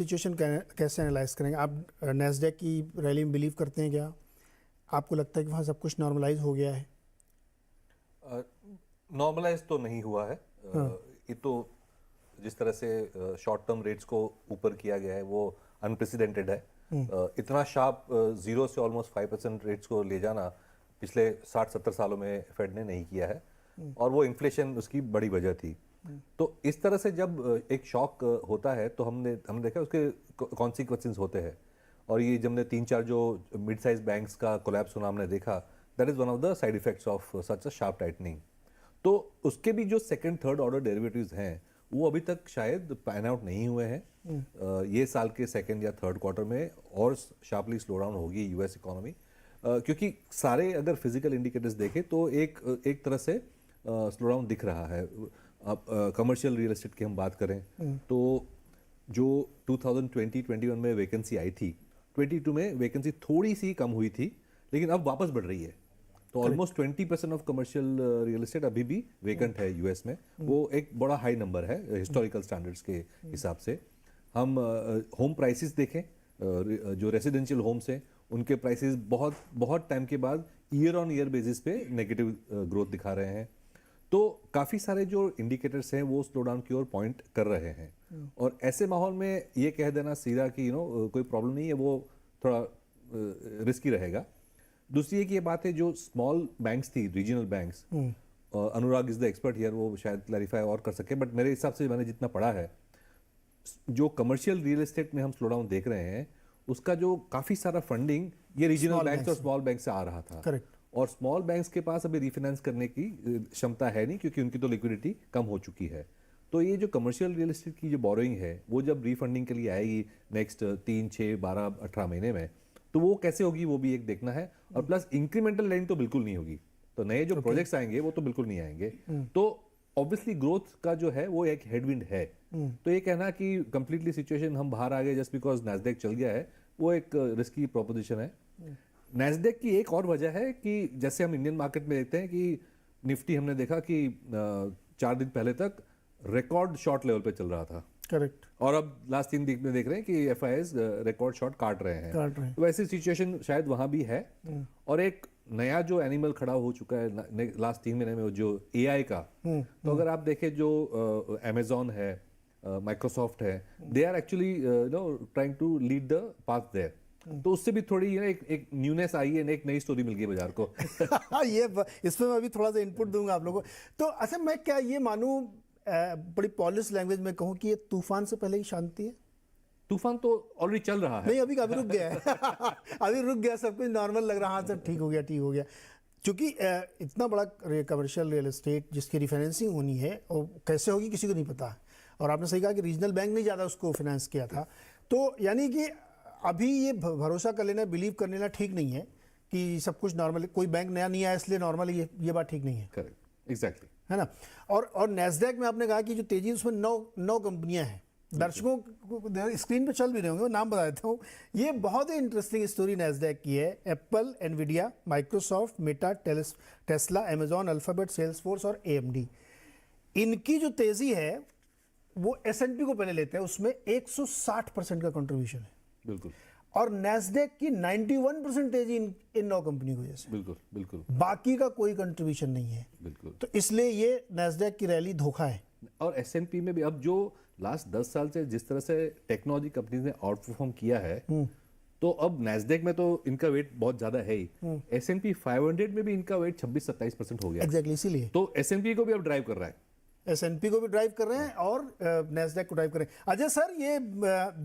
Situation कैसे analyse करेंगे आप? नैस्डैक की रैली में बिलीव करते हैं क्या? आपको लगता है कि वहाँ सब कुछ नॉर्मलाइज हो गया है? नॉर्मलाइज तो नहीं हुआ है। ये तो जिस तरह से शॉर्ट टर्म रेट्स को ऊपर किया गया है वो अनप्रेसिडेंटेड है। इतना शार्प 0 से ऑलमोस्ट 5% रेट्स को ले जाना पिछले 60-70 सालों में फेड ने नहीं किया है, और वो इन्फ्लेशन उसकी बड़ी वजह थी। तो इस तरह से जब एक शॉक होता है तो हमने देखा उसके कॉन्सिक्वेंसेस होते हैं, और ये जब हमने 3-4 जो मिड साइज बैंक्स का कोलैप्स होना हमने देखा, that is one of the side effects of such a sharp tightening. तो उसके भी जो सेकंड थर्ड ऑर्डर डेरिवेटिव्स हैं वो अभी तक शायद पैन आउट नहीं हुए हैं। ये साल के सेकंड या थर्ड क्वार्टर में और शार्पली स्लो डाउन होगी यूएस इकोनॉमी, क्योंकि सारे अगर फिजिकल इंडिकेटर्स देखें तो एक तरह से स्लो डाउन दिख रहा है। अब कमर्शियल रियल एस्टेट की हम बात करें तो जो 2020-21 में वैकेंसी आई थी, 22 में वैकेंसी थोड़ी सी कम हुई थी, लेकिन अब वापस बढ़ रही है। तो almost 20% of commercial real estate अभी भी वेकेंट है यूएस में। वो एक बड़ा हाई नंबर है हिस्टोरिकल स्टैंडर्ड्स के हिसाब से। हम होम प्राइसेस देखें, जो रेसिडेंशियल होम्स हैं उनके प्राइसेस बहुत बहुत टाइम के बाद ईयर ऑन ईयर बेसिस पे नेगेटिव ग्रोथ दिखा रहे हैं। तो काफ़ी सारे जो इंडिकेटर्स हैं वो स्लो डाउन की ओर पॉइंट कर रहे हैं, और ऐसे माहौल में ये कह देना सीधा कि कोई प्रॉब्लम नहीं है, वो थोड़ा रिस्की रहेगा। दूसरी एक ये बात है, जो स्मॉल बैंक्स थी, regional banks, Anurag is the expert here, वो शायद क्लैरिफाई और कर सके, बट मेरे हिसाब से मैंने जितना पढ़ा है, जो कमर्शियल रियल एस्टेट में हम स्लो डाउन देख रहे हैं उसका जो काफ़ी सारा फंडिंग ये रीजनल बैंक्स और स्मॉल बैंक से आ रहा था। करेक्ट। और स्मॉल बैंक्स के पास अभी रिफाइनेंस करने की क्षमता है नहीं, क्योंकि उनकी तो लिक्विडिटी कम हो चुकी है। तो ये जो कमर्शियल रियल एस्टेट की जो बोरोइंग है वो जब रीफंडिंग के लिए आएगी नेक्स्ट 3, 6, 12, 18 महीने में, तो वो कैसे होगी वो भी एक देखना है। और प्लस इंक्रीमेंटल लैंडिंग तो बिल्कुल नहीं होगी, तो नए जो प्रोजेक्ट्स आएंगे वो तो बिल्कुल नहीं आएंगे। तो ऑब्वियसली ग्रोथ का जो है वो एक हेडविंड है। तो ये कहना कि कंप्लीटली सिचुएशन हम बाहर आ गए जस्ट बिकॉज नैस्डैक चल गया है, वो एक रिस्की प्रोपोजिशन है। नैस्डैक की एक और वजह है कि जैसे हम इंडियन मार्केट में देखते हैं कि निफ्टी हमने देखा कि 4 दिन पहले तक रिकॉर्ड शॉर्ट लेवल पे चल रहा था। करेक्ट। और अब लास्ट 3 दिन में देख रहे हैं कि एफआईआईज रिकॉर्ड शॉट काट रहे हैं। तो वैसी सिचुएशन शायद वहां भी है। और एक नया जो एनिमल खड़ा हो चुका है लास्ट 3 महीने में, जो एआई का, तो अगर आप देखें जो अमेजॉन है, माइक्रोसॉफ्ट है, they are actually trying to lead the path there. तो उससे भी थोड़ी एक न्यूनेस आई है, एक नई स्टोरी मिल गई बाजार को। ये इसमें मैं भी थोड़ा सा इनपुट दूंगा आप लोगों को। तो अच्छा, मैं क्या ये मानूं, बड़ी पॉलिश लैंग्वेज में कहूं कि ये तूफान से पहले ही शांति है? तूफान तो ऑलरेडी चल रहा है। नहीं, अभी रुक गया है। अभी रुक गया, सब कुछ नॉर्मल लग रहा है। सब ठीक हो गया, ठीक हो गया। क्योंकि इतना बड़ा कमर्शियल रियल एस्टेट जिसकी रिफाइनेंसिंग होनी है, और कैसे होगी किसी को नहीं पता। और आपने सही कहा कि रीजनल बैंक ने ज़्यादा उसको फाइनेंस किया था। तो यानी कि अभी ये भरोसा कर लेना, बिलीव कर लेना ठीक नहीं है कि सब कुछ नॉर्मल, कोई बैंक नया नहीं आया इसलिए नॉर्मल, ये बात ठीक नहीं है। करेक्ट, एग्जैक्टली, है ना। और नैस्डैक में आपने कहा कि जो तेजी, उसमें 9 कंपनियां हैं। दर्शकों को स्क्रीन पे चल भी रहे होंगे, नाम बता देता हूँ। ये बहुत ही इंटरेस्टिंग स्टोरी नैस्डैक की है। Apple, Nvidia, Microsoft, Meta, Tesla, Amazon, alphabet, Salesforce और एएमडी। इनकी जो तेजी है वो एसएनपी को पहले लेते हैं, उसमें 160% का कंट्रीब्यूशन है। बिल्कुल। और नैस्डैक की 91% तेजी इन 9 कंपनी की वजह से। बिल्कुल बिल्कुल। बाकी का कोई कंट्रीब्यूशन नहीं है। बिल्कुल। तो इसलिए ये नैस्डैक की रैली धोखा है। और एसएनपी में भी अब जो लास्ट 10 साल से जिस तरह से टेक्नोलॉजी कंपनीज ने आउट परफॉर्म किया है, तो अब नैस्डैक में तो इनका वेट बहुत ज्यादा है ही। एसएनपी 500 में भी इनका वेट 26-27% हो गया। एग्जैक्टली, इसीलिए तो एसएनपी को भी अब ड्राइव कर रहा है। एसएनपी को भी ड्राइव कर रहे हैं और नैस्डैक को ड्राइव कर रहे हैं। अजय सर, ये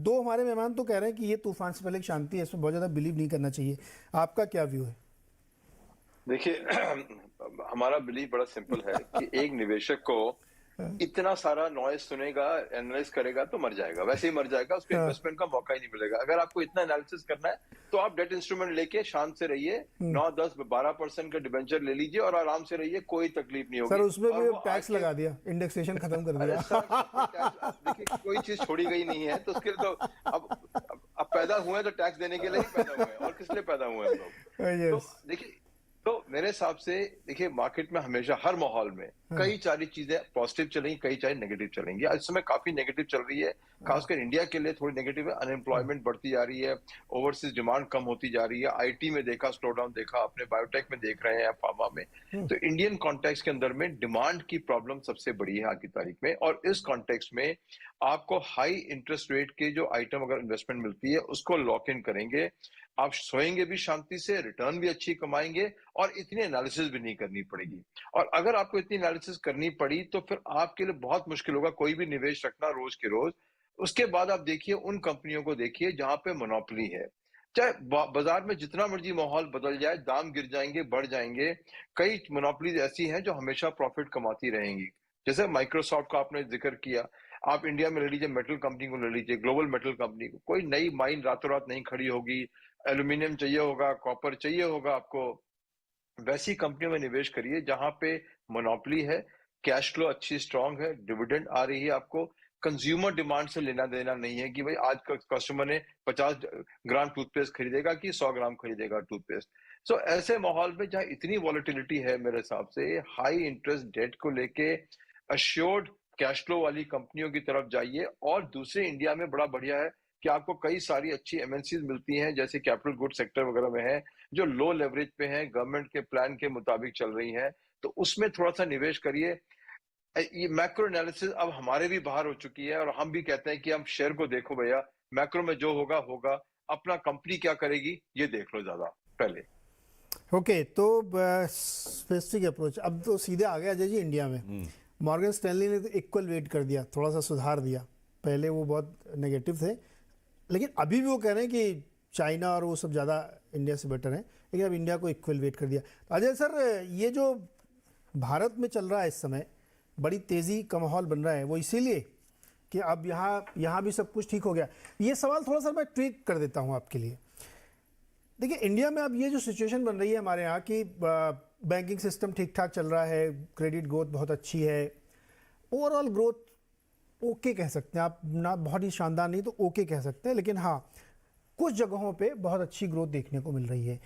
2 हमारे मेहमान तो कह रहे हैं कि ये तूफान से पहले शांति है, इसमें बहुत ज्यादा बिलीव नहीं करना चाहिए। आपका क्या व्यू है? देखिए, हमारा बिलीव बड़ा सिंपल है कि एक निवेशक को इतना सारा नॉइज सुनेगा, एनालाइज करेगा तो मर जाएगा, वैसे ही मर जाएगा, उसको इन्वेस्टमेंट का मौका ही नहीं मिलेगा। अगर आपको इतना एनालिसिस करना है तो आप डेट इंस्ट्रूमेंट लेके शांत से रहिए, 9, 10, 12% का डिबेंचर ले लीजिए और आराम से रहिए, कोई तकलीफ नहीं होगी। सर, उसमें भी टैक्स लगा दिया, इंडेक्सेशन खत्म कर दिया। देखिए, कोई चीज छोड़ी गई नहीं है, तो उसके लिए तो अब पैदा हुए तो टैक्स देने के लिए ही पैदा हुए हैं, और किस लिए पैदा हुए हम लोग। तो देखिए, तो मेरे हिसाब से देखिए, मार्केट में हमेशा हर माहौल में कई सारी चीजें पॉजिटिव चलेंगी, कई सारी नेगेटिव चलेंगी। आज इस समय काफी नेगेटिव चल रही है, खासकर इंडिया के लिए थोड़ी नेगेटिव है। अनएम्प्लॉयमेंट बढ़ती जा रही है, ओवरसीज डिमांड कम होती जा रही है, आईटी में देखा स्लो डाउन देखा आपने, बायोटेक में देख रहे हैं, फार्मा में। तो इंडियन कॉन्टेक्स्ट के अंदर में डिमांड की प्रॉब्लम सबसे बड़ी है आज की तारीख में, और इस कॉन्टेक्स्ट में आपको हाई इंटरेस्ट रेट के जो आइटम अगर इन्वेस्टमेंट मिलती है उसको लॉक इन करेंगे, आप सोएंगे भी शांति से, रिटर्न भी अच्छी कमाएंगे, और इतनी एनालिसिस भी नहीं करनी पड़ेगी। और अगर आपको इतनी एनालिसिस करनी पड़ी तो फिर आपके लिए बहुत मुश्किल होगा कोई भी निवेश रखना रोज के रोज। उसके बाद आप देखिए उन कंपनियों को देखिए जहां पे मोनोपोली है। चाहे बाजार में जितना मर्जी माहौल बदल जाए, दाम गिर जाएंगे, बढ़ जाएंगे, कई मोनोपोलीज ऐसी हैं जो हमेशा प्रॉफिट कमाती रहेंगी। जैसे माइक्रोसॉफ्ट का आपने जिक्र किया, आप इंडिया में ले लीजिए, मेटल कंपनी को ले लीजिए, ग्लोबल मेटल कंपनी को, कोई नई माइन रातों रात नहीं खड़ी होगी, एल्यूमिनियम चाहिए होगा, कॉपर चाहिए होगा आपको। वैसी कंपनियों में निवेश करिए जहां पे मोनोपोली है, कैश फ्लो अच्छी स्ट्रांग है, डिविडेंड आ रही है आपको, कंज्यूमर डिमांड से लेना देना नहीं है कि भाई आज का कस्टमर ने 50 ग्राम टूथपेस्ट खरीदेगा कि 100 ग्राम खरीदेगा टूथपेस्ट। सो ऐसे माहौल में जहां इतनी वॉलेटिलिटी है, मेरे हिसाब से हाई इंटरेस्ट डेट को लेके अश्योर्ड कैश फ्लो वाली कंपनियों की तरफ जाइए। और दूसरे इंडिया में बड़ा बढ़िया है कि आपको कई सारी अच्छी एमएनसीज मिलती हैं, जैसे कैपिटल गुड सेक्टर वगैरह में है, जो लो लेवरेज पे हैं, गवर्नमेंट के प्लान के मुताबिक चल रही हैं, तो उसमें थोड़ा सा निवेश करिए। ये मैक्रो एनालिसिस अब हमारे भी बाहर हो चुकी है, और हम भी कहते हैं कि हम शेयर को देखो भैया, मैक्रो में जो होगा होगा, अपना कंपनी क्या करेगी ये देख लो ज्यादा पहले। ओके, तो स्पेसिफिक अप्रोच अब तो सीधे आ गया अजय जी इंडिया में। मॉर्गन स्टैनली ने तो इक्वल वेट कर दिया, थोड़ा सा सुधार दिया, पहले वो बहुत नेगेटिव थे, लेकिन अभी भी वो कह रहे हैं कि चाइना और वो सब ज़्यादा इंडिया से बेटर हैं, लेकिन अब इंडिया को इक्वल वेट कर दिया। अजय सर, ये जो भारत में चल रहा है इस समय, बड़ी तेज़ी का माहौल बन रहा है, वो इसीलिए कि अब यहाँ भी सब कुछ ठीक हो गया? ये सवाल थोड़ा सा मैं ट्विक कर देता हूँ आपके लिए। देखिए, इंडिया में अब ये जो सिचुएशन बन रही है हमारे यहाँ की, बैंकिंग सिस्टम ठीक ठाक चल रहा है, क्रेडिट ग्रोथ बहुत अच्छी है, ओवरऑल ग्रोथ ओके कह सकते हैं आप, ना बहुत ही शानदार नहीं तो ओके कह सकते हैं, लेकिन हाँ कुछ जगहों पे बहुत अच्छी ग्रोथ देखने को मिल रही है।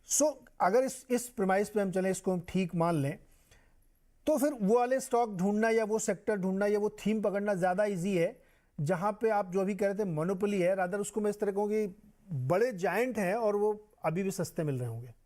सो अगर इस प्रेमाइस पे हम चलें, इसको हम ठीक मान लें, तो फिर वो वाले स्टॉक ढूंढना या वो सेक्टर ढूंढना या वो थीम पकड़ना ज़्यादा इजी है जहाँ पे आप जो अभी कह रहे थे मोनोपोली है, रादर उसको मैं इस तरह कहूँ कि बड़े जायंट हैं और वो अभी भी सस्ते मिल रहे होंगे।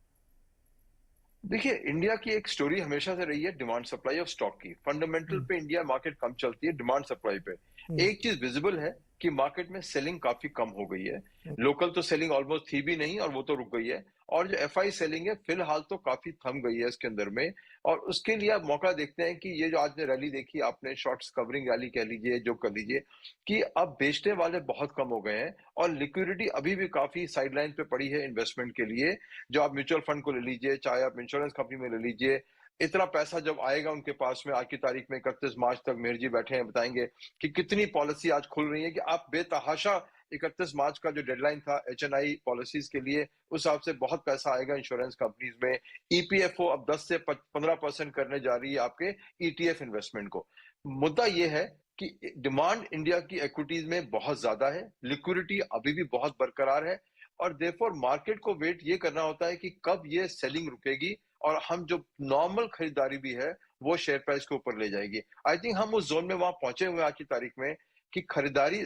देखिए, इंडिया की एक स्टोरी हमेशा से रही है डिमांड सप्लाई ऑफ स्टॉक की। फंडामेंटल पे इंडिया मार्केट कम चलती है, डिमांड सप्लाई पे एक चीज विजिबल है कि मार्केट में सेलिंग काफी कम हो गई है। लोकल तो सेलिंग ऑलमोस्ट थी भी नहीं और वो तो रुक गई है, और जो एफआई सेलिंग है फिलहाल तो काफी थम गई है इसके अंदर में। और उसके लिए आप मौका देखते हैं कि ये जो आज ने रैली देखी आपने, शॉर्ट्स कवरिंग रैली कह लीजिए, जो कर लीजिए, कि अब बेचने वाले बहुत कम हो गए हैं और लिक्विडिटी अभी भी काफी साइडलाइन पे पड़ी है इन्वेस्टमेंट के लिए। जो आप म्यूचुअल फंड को ले लीजिए, चाहे आप इंश्योरेंस कंपनी में ले लीजिए, इतना पैसा जब आएगा उनके पास में, आज की तारीख में 31 मार्च तक मेहर जी बैठे हैं, बताएंगे कि कितनी पॉलिसी आज खुल रही है, कि आप बेतहाशा 31 मार्च का जो डेडलाइन था एचएनआई पॉलिसीज के लिए, उस हिसाब से बहुत पैसा आएगा इंश्योरेंस कंपनीज में। ईपीएफओ अब 10 से 15% करने जा रही है आपके ईटीएफ इन्वेस्टमेंट को। मुद्दा यह है कि डिमांड इंडिया की इक्विटीज में बहुत ज्यादा है, लिक्विडिटी अभी भी बहुत बरकरार है, और देयरफॉर मार्केट को वेट ये करना होता है कि कब ये सेलिंग रुकेगी और हम जो नॉर्मल खरीदारी भी है वो शेयर प्राइस के ऊपर ले जाएगी। आई थिंक हम उस जोन में वहां पहुंचे हुए आज की तारीख में कि खरीदारी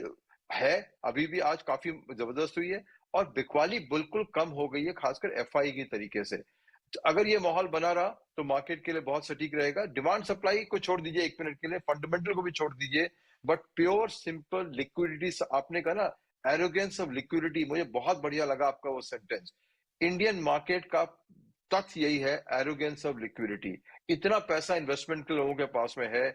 है, अभी भी आज काफी जबरदस्त हुई है, और बिकवाली बिल्कुल कम हो गई है, खासकर एफआई की तरीके से। अगर ये माहौल बना रहा तो मार्केट के लिए बहुत सटीक रहेगा। डिमांड सप्लाई को छोड़ दीजिए एक मिनट के लिए, फंडामेंटल को भी छोड़ दीजिए, बट प्योर सिंपल लिक्विडिटी, आपने कहा ना एरोगेंस ऑफ लिक्विडिटी, मुझे बहुत बढ़िया लगा आपका वो सेंटेंस। इंडियन मार्केट का तथ्य यही है, एरोगेंस ऑफ लिक्विडिटी। इतना पैसा इन्वेस्टमेंट के लोगों के पास में है,